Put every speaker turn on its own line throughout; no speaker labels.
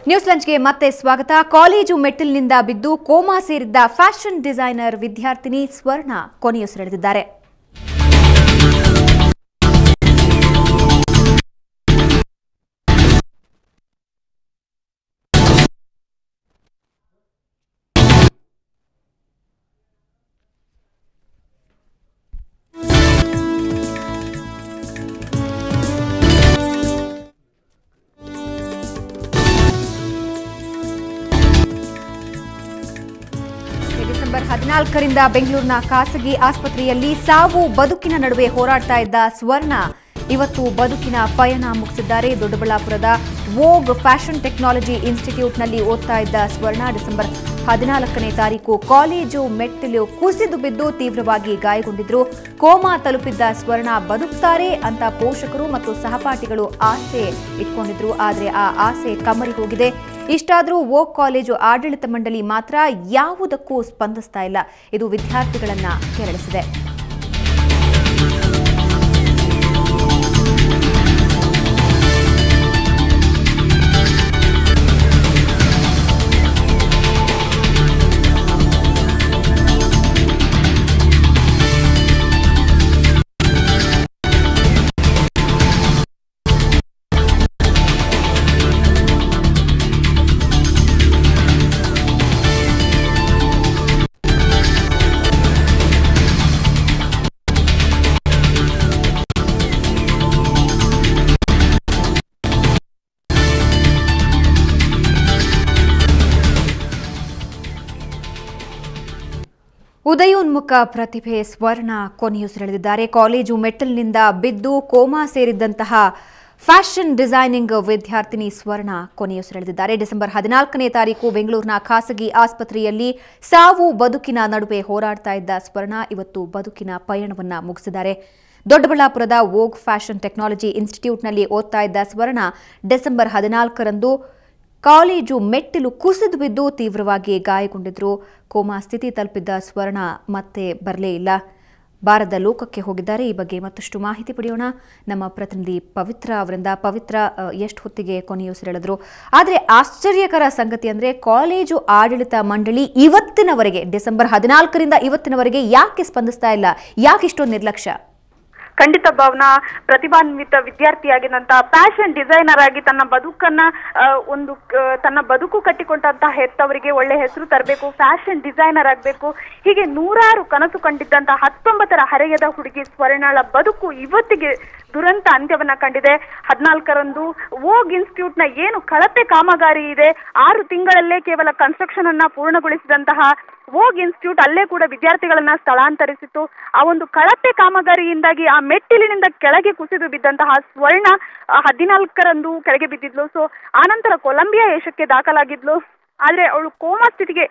News ಲಂಚ್ಗೆ ಮತ್ತೆ ಸ್ವಾಗತ. College ಮೆಟ್ಟಿಲಿನಿಂದ ಬಿದ್ದು ಕೋಮಾ ಸೇರಿದ್ದ ಫ್ಯಾಷನ್ ಡಿಸೈನರ್ ವಿದ್ಯಾರ್ಥಿನಿ ಸ್ವರ್ಣ ಕೊನೆಯುಸಿರೆಳೆದಿದ್ದಾರೆ. ಡಿಸೆಂಬರ್ 14ರಿಂದ ಬೆಂಗಳೂರಿನ ಖಾಸಗಿ ಆಸ್ಪತ್ರೆಯಲ್ಲಿ ಸಾವು ಬದುಕಿನ ನಡುವೆ ಹೋರಾಡ್ತಾ ಇದ್ದ ಸ್ವರ್ಣ ಇವತ್ತು ಬದುಕಿನ ಪಯಣ ಮುಗಿಸಿದ್ದಾರೆ. ದೊಡ್ಡಬಳ್ಳಾಪುರದ ವೋಗ್ ಫ್ಯಾಷನ್ ಟೆಕ್ನಾಲಜಿ ಇನ್ಸ್ಟಿಟ್ಯೂಟ್ನಲ್ಲಿ ಓದ್ತಾ ಇದ್ದ ಸ್ವರ್ಣ ಡಿಸೆಂಬರ್ 14ನೇ ತಾರೀಕು ಕಾಲೇಜು ಮೆಟ್ಟಿಲು ಕುಸಿದು ಬಿದ್ದು ತೀವ್ರವಾಗಿ ಗಾಯಗೊಂಡಿದ್ರು. ಕೋಮಾ ತಲುಪಿದ್ದ ಸ್ವರ್ಣ ಬದುಕ್ತಾರೆ ಅಂತ ಪೋಷಕರು ಮತ್ತು ಸಹಪಾಠಿಗಳು ಆಸೆ ಇಟ್ಕೊಂಡಿದ್ರು. ಆದರೆ ಆ ಆಸೆ ಕಮ್ಮರಿ ಹೋಗಿದೆ. ಇಷ್ಟಾದರೂ ವೋಗ್ ಕಾಲೇಜು ಆಡಳಿತ ಮಂಡಳಿ ಮಾತ್ರ ಯಾವುದಕ್ಕೂ ಸ್ಪಂದಿಸ್ತಾ ಇಲ್ಲ. ಇದು ವಿದ್ಯಾರ್ಥಿಗಳನ್ನ ಕೆರಳಿಸಿದೆ. ಉದಯೋನ್ಮುಖ ಪ್ರತಿಭೆ ಸ್ವರ್ಣ ಕೊನೆಯುಸಿರೆಳೆದಿದ್ದಾರೆ. ಕಾಲೇಜು ಮೆಟ್ಟಲಿನಿಂದ ಬಿದ್ದು ಕೋಮಾ ಸೇರಿದ್ದಂತಹ ಫ್ಯಾಷನ್ ಡಿಸೈನಿಂಗ್ ವಿದ್ಯಾರ್ಥಿನಿ ಸ್ವರ್ಣ ಕೊನೆಯುಸಿರೆಳೆದಿದ್ದಾರೆ. ಡಿಸೆಂಬರ್ 14ನೇ ತಾರೀಕು ಬೆಂಗಳೂರಿನ ಖಾಸಗಿ ಆಸ್ಪತ್ರೆಯಲ್ಲಿ ಸಾವು ಬದುಕಿನ ನಡುವೆ ಹೋರಾಡ್ತಾ ಇದ್ದ ಸ್ವರ್ಣ ಇವತ್ತು ಬದುಕಿನ ಪಯಣವನ್ನ ಮುಗಿಸಿದ್ದಾರೆ. ದೊಡ್ಡಬಳ್ಳಾಪುರದ ವೋಗ್ ಫ್ಯಾಷನ್ ಟೆಕ್ನಾಲಜಿ ಇನ್ಸ್ಟಿಟ್ಯೂಟ್ನಲ್ಲಿ ಓದ್ತಾ ಇದ್ದ ಸ್ವರ್ಣ ಡಿಸೆಂಬರ್ 14ರಂದು ಕಾಲೇಜು ಮೆಟ್ಟಿಲು ಕುಸಿದು ಬಿದ್ದು ತೀವ್ರವಾಗಿ ಗಾಯಗೊಂಡಿದ್ರು. ಕೋಮಾ ಸ್ಥಿತಿ ತಲುಪಿದ್ದ ಸ್ವರ್ಣ ಮತ್ತೆ ಬರಲೇ ಇಲ್ಲ, ಬಾರದ ಲೋಕಕ್ಕೆ ಹೋಗಿದ್ದಾರೆ. ಈ ಬಗ್ಗೆ ಮತ್ತಷ್ಟು ಮಾಹಿತಿ ಪಡೆಯೋಣ ನಮ್ಮ ಪ್ರತಿನಿಧಿ ಪವಿತ್ರ ಅವರಿಂದ. ಪವಿತ್ರ, ಎಷ್ಟು ಹೊತ್ತಿಗೆ ಕೊನೆಯುಸಿರೆಳೆದ್ರು? ಆದರೆ ಆಶ್ಚರ್ಯಕರ ಸಂಗತಿ ಅಂದರೆ ಕಾಲೇಜು ಆಡಳಿತ ಮಂಡಳಿ ಇವತ್ತಿನವರೆಗೆ, ಡಿಸೆಂಬರ್ 14ರಿಂದ ಇವತ್ತಿನವರೆಗೆ ಯಾಕೆ ಸ್ಪಂದಿಸ್ತಾ ಇಲ್ಲ? ಯಾಕೆ ಇಷ್ಟೊಂದು ನಿರ್ಲಕ್ಷ್ಯ?
ಖಂಡಿತ ಭಾವನಾ, ಪ್ರತಿಭಾನ್ವಿತ ವಿದ್ಯಾರ್ಥಿಯಾಗಿದ್ದಂತ ಫ್ಯಾಷನ್ ಡಿಸೈನರ್ ಆಗಿ ತನ್ನ ಬದುಕನ್ನ ತನ್ನ ಬದುಕು ಕಟ್ಟಿಕೊಂಡಂತಹ ಹೆತ್ತವರಿಗೆ ಒಳ್ಳೆ ಹೆಸರು ತರಬೇಕು, ಫ್ಯಾಷನ್ ಡಿಸೈನರ್ ಆಗಬೇಕು, ಹೀಗೆ ನೂರಾರು ಕನಸು ಕಂಡಿದ್ದಂತಹ 19ರ ಹರೆಯದ ಹುಡುಗಿ ಸ್ವರ್ಣಳ ಬದುಕು ಇವತ್ತಿಗೆ ದುರಂತ ಅಂತ್ಯವನ್ನ ಕಂಡಿದೆ. 14ರಂದು ವೋಗ್ ಇನ್ಸ್ಟಿಟ್ಯೂಟ್ ನ ಏನು ಕಳಪೆ ಕಾಮಗಾರಿ ಇದೆ, 6 ತಿಂಗಳಲ್ಲೇ ಕೇವಲ ಕನ್ಸ್ಟ್ರಕ್ಷನ್ ಅನ್ನ ಪೂರ್ಣಗೊಳಿಸಿದಂತಹ ವೋಗ್ ಇನ್ಸ್ಟಿಟ್ಯೂಟ್ ಅಲ್ಲೇ ಕೂಡ ವಿದ್ಯಾರ್ಥಿಗಳನ್ನ ಸ್ಥಳಾಂತರಿಸಿತ್ತು. ಆ ಒಂದು ಕಳಪೆ ಕಾಮಗಾರಿಯಿಂದಾಗಿ ಆ ಮೆಟ್ಟಿಲಿನಿಂದ ಕೆಳಗೆ ಕುಸಿದು ಬಿದ್ದಂತಹ ಸ್ವರ್ಣ 14ರಂದು ಕೆಳಗೆ ಬಿದ್ದಿದ್ಲು. ಸೊ ಆನಂತರ ಕೊಲಂಬಿಯಾ ಏಷ್ಯಾಕ್ಕೆ ದಾಖಲಾಗಿದ್ಲು. ಆದ್ರೆ ಅವಳು ಕೋಮಾ ಸ್ಥಿತಿಗೆ,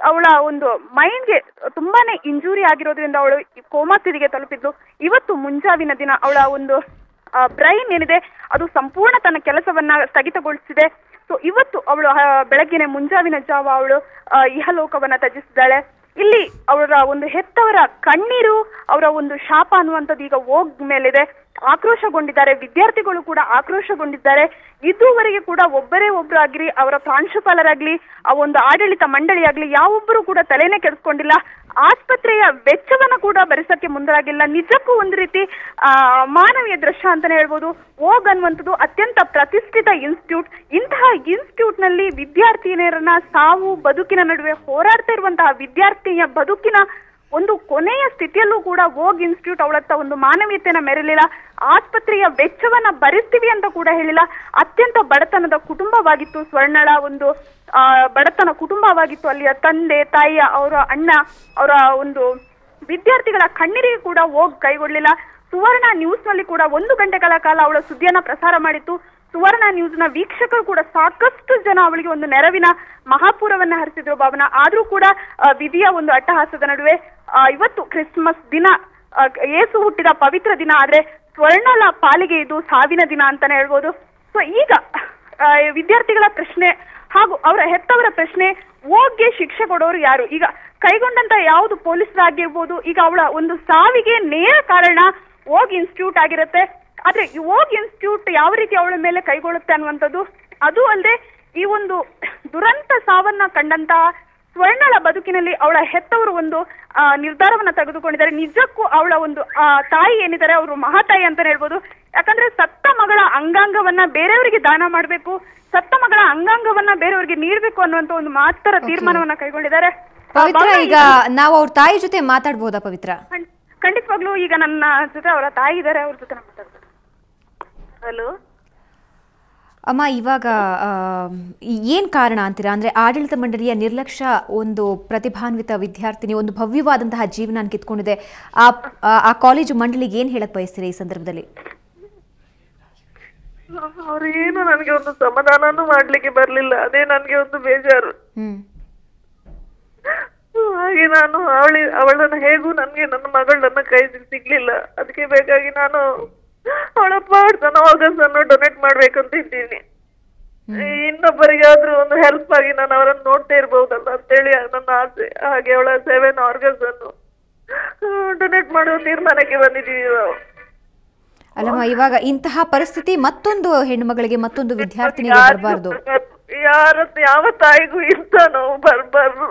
ಅವಳ ಒಂದು ಮೈಂಡ್ಗೆ ತುಂಬಾನೇ ಇಂಜುರಿ ಆಗಿರೋದ್ರಿಂದ ಅವಳು ಕೋಮಾ ಸ್ಥಿತಿಗೆ ತಲುಪಿದ್ಲು. ಇವತ್ತು ಮುಂಜಾವಿನ ದಿನ ಅವಳ ಒಂದು ಬ್ರೈನ್ ಏನಿದೆ ಅದು ಸಂಪೂರ್ಣ ತನ್ನ ಕೆಲಸವನ್ನ ಸ್ಥಗಿತಗೊಳಿಸಿದೆ. ಸೊ ಇವತ್ತು ಅವಳು ಬೆಳಗ್ಗೆನೆ ಮುಂಜಾವಿನ ಜಾವ ಅವಳು ಇಹಲೋಕವನ್ನ ತ್ಯಜಿಸಿದ್ದಾಳೆ. ಇಲ್ಲಿ ಅವರ ಒಂದು ಹೆತ್ತವರ ಕಣ್ಣೀರು, ಅವರ ಒಂದು ಶಾಪ ಅನ್ನುವಂಥದ್ದು ಈಗ ವೋಗ್ ಮೇಲಿದೆ. ಆಕ್ರೋಶಗೊಂಡಿದ್ದಾರೆ ವಿದ್ಯಾರ್ಥಿಗಳು, ಕೂಡ ಆಕ್ರೋಶಗೊಂಡಿದ್ದಾರೆ. ಇದುವರೆಗೆ ಕೂಡ ಒಬ್ಬರೇ ಒಬ್ಬರಾಗ್ಲಿ, ಅವರ ಪ್ರಾಂಶುಪಾಲರಾಗ್ಲಿ, ಆ ಒಂದು ಆಡಳಿತ ಮಂಡಳಿ ಆಗ್ಲಿ, ಯಾವೊಬ್ಬರು ಕೂಡ ತಲೆನೇ ಕೆಡಿಸ್ಕೊಂಡಿಲ್ಲ. ಆಸ್ಪತ್ರೆಯ ವೆಚ್ಚವನ್ನ ಕೂಡ ಭರಿಸಕ್ಕೆ ಮುಂದಾಗಿಲ್ಲ. ನಿಜಕ್ಕೂ ಒಂದು ರೀತಿ ಮಾನವೀಯ ದೃಶ್ಯ ಅಂತಾನೆ ಹೇಳ್ಬೋದು. ವೋಗ್ ಅನ್ನುವಂಥದ್ದು ಅತ್ಯಂತ ಪ್ರತಿಷ್ಠಿತ ಇನ್ಸ್ಟಿಟ್ಯೂಟ್. ಇಂತಹ ಇನ್ಸ್ಟಿಟ್ಯೂಟ್ ನಲ್ಲಿ ವಿದ್ಯಾರ್ಥಿನಿಯರನ್ನ ಸಾವು ಬದುಕಿನ ನಡುವೆ ಹೋರಾಡ್ತಾ ಇರುವಂತಹ ವಿದ್ಯಾರ್ಥಿಯ ಬದುಕಿನ ಒಂದು ಕೊನೆಯ ಸ್ಥಿತಿಯಲ್ಲೂ ಕೂಡ ವೋಗ್ ಇನ್ಸ್ಟಿಟ್ಯೂಟ್ ಅವಳತ್ತ ಒಂದು ಮಾನವೀಯತೆಯನ್ನ ಮೆರಲಿಲ್ಲ. ಆಸ್ಪತ್ರೆಯ ವೆಚ್ಚವನ್ನ ಭರಿಸ್ತೀವಿ ಅಂತ ಕೂಡ ಹೇಳಿಲ್ಲ. ಅತ್ಯಂತ ಬಡತನದ ಕುಟುಂಬವಾಗಿತ್ತು ಸ್ವರ್ಣಳ ಒಂದು ಬಡತನ ಕುಟುಂಬವಾಗಿತ್ತು. ಅಲ್ಲಿಯ ತಂದೆ ತಾಯಿಯ, ಅವರ ಅಣ್ಣ, ಅವರ ಒಂದು ವಿದ್ಯಾರ್ಥಿಗಳ ಕಣ್ಣೀರಿಗೆ ಕೂಡ ವೋಗ್ ಕೈಗೊಳ್ಳಲಿಲ್ಲ. ಸುವರ್ಣ ನ್ಯೂಸ್ ನಲ್ಲಿ ಕೂಡ 1 ಗಂಟೆಗಳ ಕಾಲ ಅವಳ ಸುದ್ದಿಯನ್ನ ಪ್ರಸಾರ ಮಾಡಿತ್ತು. ಸುವರ್ಣ ನ್ಯೂಸ್ ನ ವೀಕ್ಷಕರು ಕೂಡ ಸಾಕಷ್ಟು ಜನ ಅವಳಿಗೆ ಒಂದು ನೆರವಿನ ಮಹಾಪೂರವನ್ನ ಹರಿಸಿದ್ರು ಭಾವನಾ. ಆದ್ರೂ ಕೂಡ ವಿಧಿಯ ಒಂದು ಅಟ್ಟಹಾಸದ ನಡುವೆ ಇವತ್ತು ಕ್ರಿಸ್ಮಸ್ ದಿನ, ಯೇಸು ಹುಟ್ಟಿದ ಪವಿತ್ರ ದಿನ, ಆದ್ರೆ ಸ್ವರ್ಣಳ ಪಾಲಿಗೆ ಇದು ಸಾವಿನ ದಿನ ಅಂತಾನೆ ಹೇಳ್ಬೋದು. ಸೊ ಈಗ ವಿದ್ಯಾರ್ಥಿಗಳ ಪ್ರಶ್ನೆ ಹಾಗೂ ಅವರ ಹೆತ್ತವರ ಪ್ರಶ್ನೆ, ವೋಗ್ಗೆ ಶಿಕ್ಷೆ ಕೊಡೋರು ಯಾರು? ಈಗ ಕೈಗೊಂಡಂತ ಯಾವುದು ಪೊಲೀಸರಾಗಿರ್ಬೋದು, ಈಗ ಅವಳ ಒಂದು ಸಾವಿಗೆ ನೇರ ಕಾರಣ ವೋಗ್ ಇನ್ಸ್ಟಿಟ್ಯೂಟ್ ಆಗಿರುತ್ತೆ. ಆದ್ರೆ ವೋಗ್ ಇನ್ಸ್ಟಿಟ್ಯೂಟ್ ಯಾವ ರೀತಿ ಅವಳ ಮೇಲೆ ಕೈಗೊಳ್ಳುತ್ತೆ ಅನ್ನುವಂಥದ್ದು, ಅದು ಅಲ್ಲದೆ ಈ ಒಂದು ದುರಂತ ಸಾವನ್ನ ಕಂಡಂತಹ ಸ್ವರ್ಣಳ ಬದುಕಿನಲ್ಲಿ ಅವಳ ಹೆತ್ತವರು ಒಂದು ನಿರ್ಧಾರವನ್ನ ತೆಗೆದುಕೊಂಡಿದ್ದಾರೆ. ನಿಜಕ್ಕೂ ಅವಳ ಒಂದು ತಾಯಿ ಏನಿದ್ದಾರೆ ಅವರು ಮಹಾತಾಯಿ ಅಂತಾನೆ ಹೇಳ್ಬೋದು. ಯಾಕಂದ್ರೆ ಸತ್ತ ಮಗಳ ಅಂಗಾಂಗವನ್ನ ಬೇರೆಯವರಿಗೆ ದಾನ ಮಾಡ್ಬೇಕು, ಸತ್ತ ಮಗಳ ಅಂಗಾಂಗವನ್ನ ಬೇರೆಯವರಿಗೆ ನೀಡಬೇಕು ಅನ್ನುವಂತ ಒಂದು ಮಹತ್ತರ ತೀರ್ಮಾನವನ್ನ ಕೈಗೊಂಡಿದ್ದಾರೆ.
ಪವಿತ್ರ, ಈಗ ನಾವು ಅವ್ರ ತಾಯಿ ಜೊತೆ ಮಾತಾಡ್ಬೋದಾ ಪವಿತ್ರ?
ಖಂಡಿತವಾಗ್ಲೂ ಈಗ ನನ್ನ ಜೊತೆ ಅವರ ತಾಯಿ ಇದ್ದಾರೆ, ಅವ್ರ ಜೊತೆ ನಾನು ಮಾತಾಡ್ಬೋದು. ಹಲೋ
ಅಮ್ಮ, ಇವಾಗ ಏನ್ ಕಾರಣ ಅಂತೀರಾ? ಅಂದ್ರೆ ಆಡಳಿತ ಮಂಡಳಿಯ ನಿರ್ಲಕ್ಷ್ಯ ಒಂದು ಪ್ರತಿಭಾನ್ವಿತ ವಿದ್ಯಾರ್ಥಿನಿ ಒಂದು ಭವ್ಯವಾದಂತಹ ಜೀವನ ಕಿತ್ಕೊಂಡಿದೆ. ಆ ಕಾಲೇಜು ಮಂಡಳಿಗೆ ಏನ್ ಹೇಳಕ್ ಬಯಸ್ತೀರಾ ಈ ಸಂದರ್ಭದಲ್ಲಿ?
ಅವ್ರು ಏನು ನನಗೆ ಒಂದು ಸಮಾಧಾನನೂ ಮಾಡ್ಲಿಕ್ಕೆ ಬರ್ಲಿಲ್ಲ, ಅದೇ ನನ್ಗೆ ಒಂದು ಬೇಜಾರು. ಹಾಗೆ ನಾನು ಅವಳನ್ನ ಹೇಗೂ ನನ್ಗೆ ನನ್ನ ಮಗಳು ನನ್ನ ಕೈ ಸಿಗ್ಲಿಲ್ಲ, ಅದಕ್ಕೆ ಬೇಕಾಗಿ ನಾನು ಅವಳ ಪಾಡ್ತನ ಆರ್ಗನ್ಸ್ ಅನ್ನು ಡೊನೇಟ್ ಮಾಡ್ಬೇಕಂತ ಇದ್ದೀನಿ. ಇನ್ನೊಬ್ಬರಿಗಾದ್ರೂ ಒಂದು ಹೆಲ್ಪ್ ಆಗಿ ನಾನು ಅವರನ್ನು ನೋಡ್ತಾ ಇರ್ಬಹುದಲ್ಲ ಅಂತೇಳಿ ನನ್ನ ಆಸೆ. ಹಾಗೆ ಅವಳ 7 ಆರ್ಗನ್ಸ್ ಅನ್ನು ಡೊನೇಟ್ ಮಾಡುವ ತೀರ್ಮಾನಕ್ಕೆ ಬಂದಿದ್ದೀವಿ ನಾವು.
ಅಲ್ಲಮ್ಮ, ಇವಾಗ ಇಂತಹ ಪರಿಸ್ಥಿತಿ ಮತ್ತೊಂದು ಹೆಣ್ಣುಮಗಳಿಗೆ, ಮತ್ತೊಂದು ವಿದ್ಯಾರ್ಥಿನಿಗೆ ಬರಬಾರ್ದು.
ಯಾವ ತಾಯಿಗೂ ಇಂತ ನೋವು ಬರ್ಬಾರ್ದು.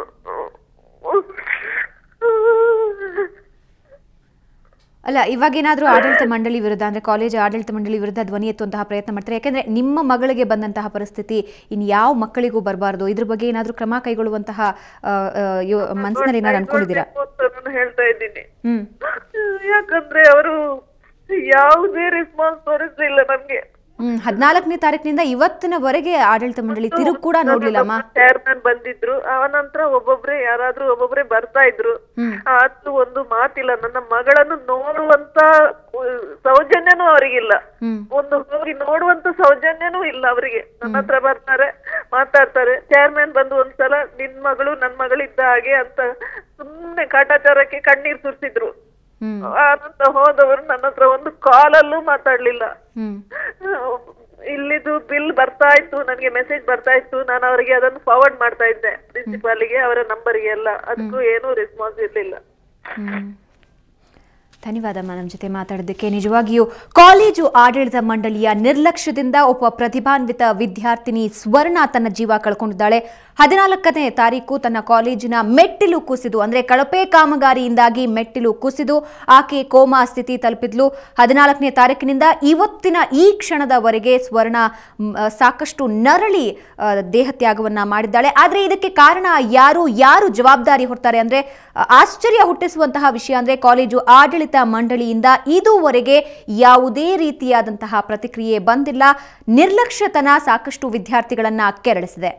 ಅಲ್ಲ, ಇವಾಗೇನಾದ್ರೂ ಆಡಳಿತ ಮಂಡಳಿ ವಿರುದ್ಧ ಅಂದ್ರೆ ಕಾಲೇಜ್ ಆಡಳಿತ ಮಂಡಳಿ ವಿರುದ್ಧ ಧ್ವನಿ ಎತ್ತುವಂತಹ ಪ್ರಯತ್ನ ಮಾಡ್ತಾರೆ? ಯಾಕಂದ್ರೆ ನಿಮ್ಮ ಮಗಳಿಗೆ ಬಂದಂತಹ ಪರಿಸ್ಥಿತಿ ಇನ್ ಯಾವ ಮಕ್ಕಳಿಗೂ ಬರಬಾರ್ದು, ಇದ್ರ ಬಗ್ಗೆ ಏನಾದ್ರೂ ಕ್ರಮ ಕೈಗೊಳ್ಳುವಂತಹ ಮನಸ್ಸಿನಲ್ಲಿ ಏನಾದ್ರು ಅನ್ಕೊಂಡಿದ್ದೀರಾ?
ಹೇಳ್ತಾ ಇದ್ದೀನಿ. ಯಾಕಂದ್ರೆ ಅವರು ಯಾವುದೇ ರೆಸ್ಪಾನ್ಸ್ ತೋರಿಸಲಿಲ್ಲ ನಮ್ಗೆ.
14ನೇ ತಾರೀಕಿನಿಂದ ಇವತ್ತಿನವರೆಗೆ ಆಡಳಿತ ಮಂಡಳಿ ತಿರುಗಿ ಕೂಡ ನೋಡ್ಲಿಲ್ಲಮ್ಮ.
ಚೇರ್ಮನ್ ಬಂದಿದ್ರು, ಅವನಂತರ ಒಬ್ಬೊಬ್ರೆ ಬರ್ತಾ ಇದ್ರು. ಅದು ಒಂದು ಮಾತಿಲ್ಲ. ನನ್ನ ಮಗಳನ್ನು ನೋಡುವಂತ ಸೌಜನ್ಯನೂ ಅವರಿಗಿಲ್ಲ, ಒಂದು ಹೋಗಿ ನೋಡುವಂತ ಸೌಜನ್ಯನೂ ಇಲ್ಲ ಅವರಿಗೆ. ನನ್ನ ಹತ್ರ ಬರ್ತಾರೆ, ಮಾತಾಡ್ತಾರೆ. ಚೇರ್ಮನ್ ಬಂದು ಒಂದ್ಸಲ ನಿನ್ ಮಗಳು ನನ್ ಮಗಳಿದ್ದ ಹಾಗೆ ಅಂತ ಸುಮ್ನೆ ಕಾಟಾಚಾರಕ್ಕೆ ಕಣ್ಣೀರ್ ಸುರಿಸಿದ್ರು. ಹೋದವರು ನನ್ನ ಹತ್ರ ಒಂದು ಕಾಲಲ್ಲೂ ಮಾತಾಡ್ಲಿಲ್ಲ. ಇಲ್ಲಿದು ಬಿಲ್ ಬರ್ತಾ ಇತ್ತು, ನನಗೆ ಮೆಸೇಜ್ ಬರ್ತಾ ಇತ್ತು, ನಾನು ಅವರಿಗೆ ಅದನ್ನು ಫಾರ್ವರ್ಡ್ ಮಾಡ್ತಾ ಇದ್ದೆ ಪ್ರಿನ್ಸಿಪಾಲ್ಗೆ, ಅವರ ನಂಬರ್ಗೆ ಎಲ್ಲ. ಅದಕ್ಕೂ ಏನೂ ರೆಸ್ಪಾನ್ಸ್ ಇರ್ಲಿಲ್ಲ.
ಧನ್ಯವಾದಮ್ಮ ನಮ್ಮ ಜೊತೆ ಮಾತಾಡೋದಕ್ಕೆ. ನಿಜವಾಗಿಯೂ ಕಾಲೇಜು ಆಡಳಿತ ಮಂಡಳಿಯ ನಿರ್ಲಕ್ಷ್ಯದಿಂದ ಒಬ್ಬ ಪ್ರತಿಭಾನ್ವಿತ ವಿದ್ಯಾರ್ಥಿನಿ ಸ್ವರ್ಣ ತನ್ನ ಜೀವ ಕಳ್ಕೊಂಡಿದ್ದಾಳೆ. 14ನೇ ತಾರೀಕು ತನ್ನ ಕಾಲೇಜಿನ ಮೆಟ್ಟಿಲು ಕುಸಿದು, ಅಂದ್ರೆ ಕಳಪೆ ಕಾಮಗಾರಿಯಿಂದಾಗಿ ಮೆಟ್ಟಿಲು ಕುಸಿದು ಆಕೆ ಕೋಮಾ ಸ್ಥಿತಿ ತಲುಪಿದ್ಲು. 14ನೇ ತಾರೀಕಿನಿಂದ ಇವತ್ತಿನ ಈ ಕ್ಷಣದವರೆಗೆ ಸ್ವರ್ಣ ಸಾಕಷ್ಟು ನರಳಿ ದೇಹತ್ಯಾಗವನ್ನ ಮಾಡಿದ್ದಾಳೆ. ಆದ್ರೆ ಇದಕ್ಕೆ ಕಾರಣ ಯಾರು ಜವಾಬ್ದಾರಿ ಹೊರ್ತಾರೆ ಅಂದ್ರೆ ಆಶ್ಚರ್ಯ ಹುಟ್ಟಿಸುವಂತಹ ವಿಷಯ ಅಂದ್ರೆ ಕಾಲೇಜು ಆಡಳಿತ ಮಂಡಳಿಯಿಂದ ಇದುವರೆಗೆ ಯಾವುದೇ ರೀತಿಯಾದಂತಹ ಪ್ರತಿಕ್ರಿಯೆ ಬಂದಿಲ್ಲ. ನಿರ್ಲಕ್ಷ್ಯತನ ಸಾಕಷ್ಟು ವಿದ್ಯಾರ್ಥಿಗಳನ್ನ ಕೆರಳಿಸಿದೆ.